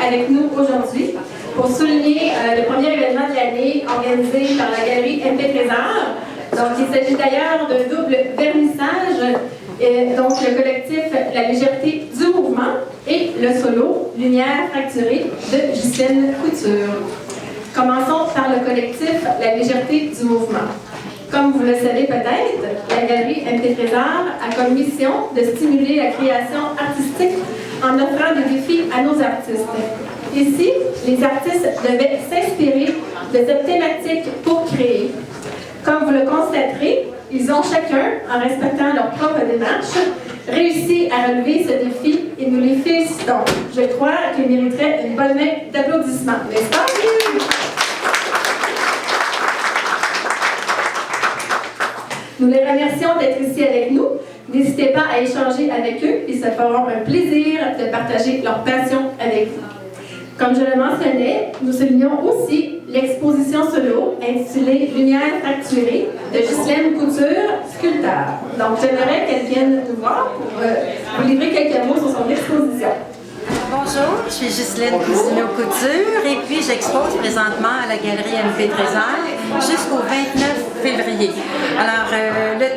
avec nous aujourd'hui pour souligner le premier événement de l'année organisé par la galerie MP Trésor. Donc, il s'agit d'ailleurs d'un double vernissage. Donc, le collectif La légèreté du mouvement et le solo Lumière fracturée de Ghislaine Couture. Commençons par le collectif La légèreté du mouvement. Comme vous le savez peut-être, la galerie MP Trésor a comme mission de stimuler la création artistique en offrant des défis à nos artistes. Ici, les artistes devaient s'inspirer de cette thématique pour créer. Comme vous le constaterez, ils ont chacun, en respectant leur propre démarche, réussi à relever ce défi et nous les félicitons. Je crois qu'ils mériteraient une bonne main d'applaudissements, n'est-ce pas? Nous les remercions d'être ici avec nous. N'hésitez pas à échanger avec eux et ça fera un plaisir de partager leur passion avec vous. Comme je le mentionnais, nous soulignons aussi l'exposition solo intitulée Lumière fracturée de Ghislaine Couture, sculpteur. Donc, j'aimerais qu'elle vienne nous voir pour vous livrer quelques mots sur son exposition. Bonjour, je suis Ghislaine Couture et puis j'expose présentement à la galerie MP Trésor jusqu'au 29 février. Alors, le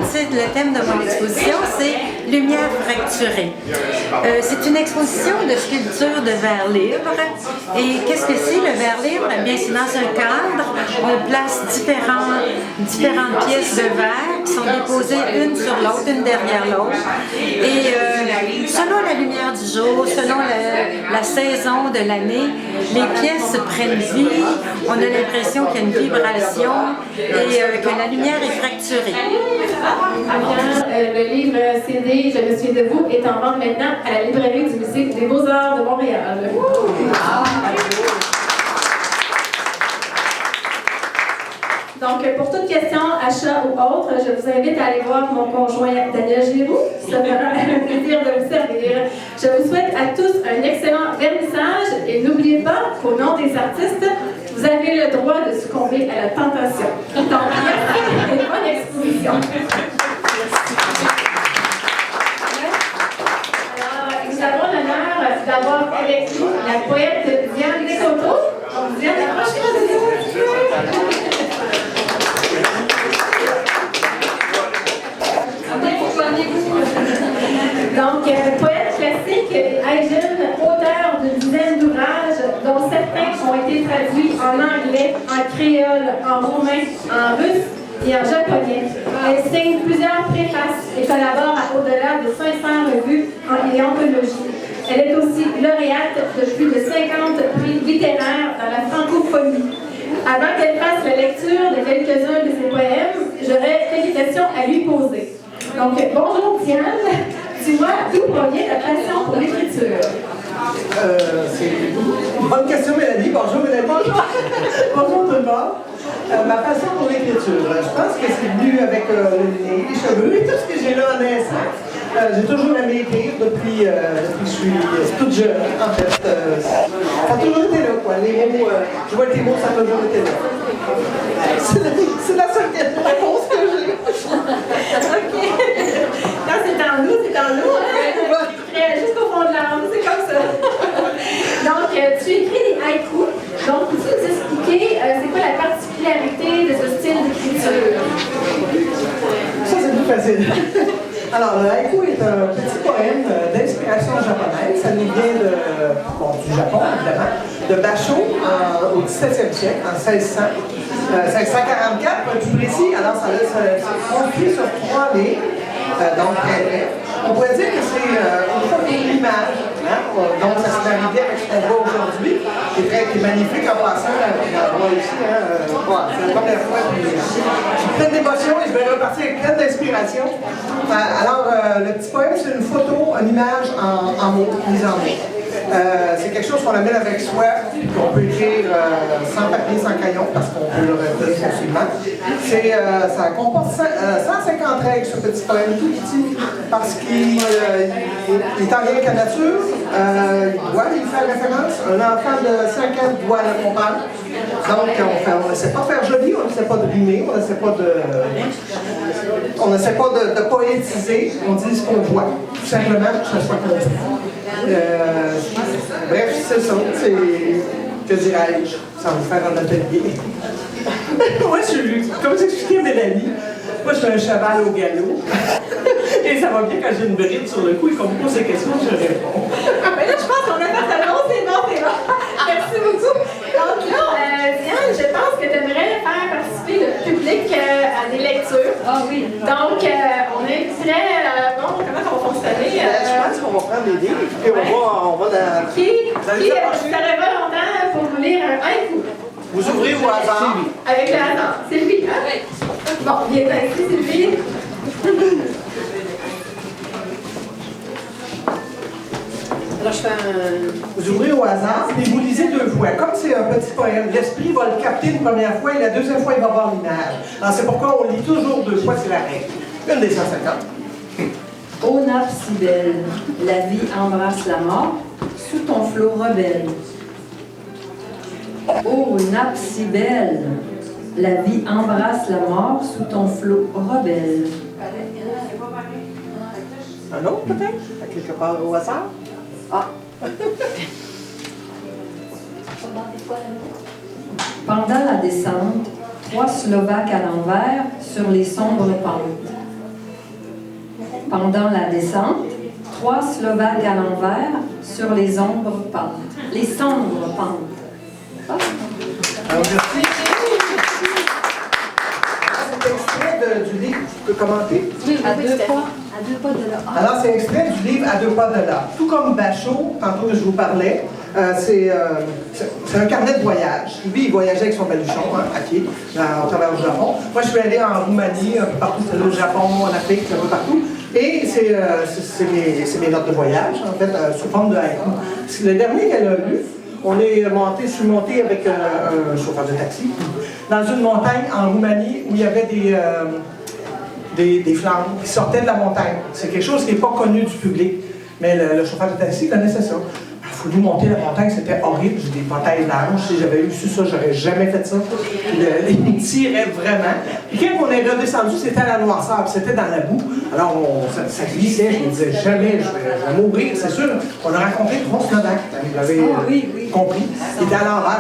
thème de mon exposition, c'est Lumière fracturée. C'est une exposition de sculpture de verre libre. Et qu'est-ce que c'est le verre libre? Eh bien, c'est dans un cadre, on place différentes pièces de verre qui sont déposées une sur l'autre, une derrière l'autre. Et selon la lumière du jour, selon la saison de l'année, les pièces prennent vie, on a l'impression qu'il y a une vibration et que la lumière est fracturée. Le livre CD Je me souviens de vous est en vente maintenant à la librairie du Musée des Beaux-Arts de Montréal. Donc, pour toute question, achat ou autre, je vous invite à aller voir mon conjoint Daniel Giroux. Ça me fera un plaisir de vous servir. Je vous souhaite à tous un excellent vernissage et n'oubliez pas qu'au nom des artistes, vous avez le droit de succomber à la tentation. Donc, merci et bonne exposition. Alors, nous avons l'honneur d'avoir avec nous la poète Diane Descoteaux. Donc, Diane, approchez-moi de nous un petit peu. Donc, poète classique, Aïgin, auteur d'une dizaine d'ouvrages, dont certains ont été traduits en anglais, en créole, en roumain, en russe et en japonais. Elle signe plusieurs préfaces et collabore à au-delà de 500 revues et anthologies. Elle est aussi lauréate de plus de 50 prix littéraires dans la francophonie. Avant qu'elle fasse la lecture de quelques-uns de ses poèmes, j'aurais quelques questions à lui poser. Donc, bonjour Diane. Dis-moi, d'où provient ta passion pour l'écriture? C'est une bonne question, Mélanie. Bonjour, Mélanie. Bonjour. Bonjour tout le monde. Ma passion pour l'écriture, je pense que c'est venu avec les cheveux et tout ce que j'ai là en naissance. J'ai toujours aimé écrire depuis que je suis toute jeune, en fait. Ça a toujours été là, quoi. Les mots, je vois tes mots, ça a toujours été là. C'est la seule réponse que j'ai. OK. Quand c'est en nous, c'est en nous. Hein? Jusqu'au fond de l'âme, c'est comme ça. Donc, tu écris des haïkus. Donc, peux-tu nous expliquer c'est quoi la particularité de ce style d'écriture? Ça, c'est plus facile. Alors, le haïku est un petit poème d'inspiration japonaise. Ça nous vient du Japon, évidemment, de Basho au XVIIe siècle, en 1644, pour être plus précis. Alors, ça se construit sur 3 lignes, donc très bref. On pourrait dire que c'est une fois une image, hein? Donc ça se marie bien avec ce qu'on voit aujourd'hui, qui est magnifique en passant. On voit ici, hein? C'est la première fois que je suis plein d'émotions et je vais repartir avec plein d'inspiration. Alors, le petit poème, c'est une photo, une image en mots, mise en mots. C'est quelque chose qu'on amène avec soi, qu'on peut écrire sans papier, sans crayon, parce qu'on peut le répéter facilement. Ça comporte 150 règles, ce petit poème tout petit, parce qu'il est en lien avec la nature, il doit y faire référence. Un enfant de 5 ans doit le comprendre. Donc, on ne sait pas faire joli, on ne sait pas de rimer, on ne sait pas de poétiser, on dit ce qu'on voit, tout simplement, que ce soit compris. Bref, c'est ça. Que dirais-je, sans vous faire un atelier. Moi, comme j'expliquais Mélanie, moi, je suis un cheval au galop. Et ça va bien quand j'ai une bride sur le cou et qu'on me pose des questions, je réponds. Mais là, je pense qu'on a fait un long, c'est bon. Merci beaucoup. Donc là, Diane, je pense que tu aimerais faire participer le public à des lectures. Ah oui. Donc, on inviterait, bon, comment ça va fonctionner? Je pense qu'on va prendre des livres et on va dans... Qui serait volontaire pour nous lire un haïku? Vous ouvrez au hasard. Avec le hasard. Sylvie, hein? Bon, bien ici, Sylvie. Alors, je fais Vous ouvrez au hasard et vous lisez 2 fois. Comme c'est un petit poème, l'esprit va le capter une première fois et la deuxième fois, il va voir l'image. Alors, c'est pourquoi on lit toujours 2 fois, c'est la règle. Une des 150. Ô nappe si belle, la vie embrasse la mort, sous ton flot rebelle. Ô nappe si belle, la vie embrasse la mort, sous ton flot rebelle. Un autre, peut-être? À quelque part au hasard? Ah! Pendant la descente, 3 Slovaques à l'envers sur les sombres pentes. Pendant la descente, 3 Slovaques à l'envers sur les ombres pentes. Les sombres pentes. Ah. Alors, merci. C'est extrait du livre, tu peux commenter? À 2 pas de là. Alors, c'est extrait du livre À 2 pas de là. Tout comme Bachot, tantôt que je vous parlais, c'est un carnet de voyage. Lui, il voyageait avec son baluchon, à pied, au travers du Japon. Moi, je suis allé en Roumanie, un peu partout, au Japon, en Afrique, un peu partout. Et c'est mes notes de voyage, en fait, sous forme de haïku. C'est le dernier qu'elle a lu. On est monté avec un chauffeur de taxi dans une montagne en Roumanie où il y avait des flammes qui sortaient de la montagne. C'est quelque chose qui n'est pas connu du public, mais le chauffeur de taxi connaissait ça. Il faut nous monter la montagne, c'était horrible. J'ai des batailles blanches. Si j'avais eu su ça, j'aurais jamais fait ça. Il me tirait vraiment. Et quand on est redescendu, c'était à la noirceur, c'était dans la boue. Alors, ça glissait. Je me disais, jamais, je vais mourir, c'est sûr. On a rencontré 3 Slovaques. Vous l'avez compris. Il était à l'envers.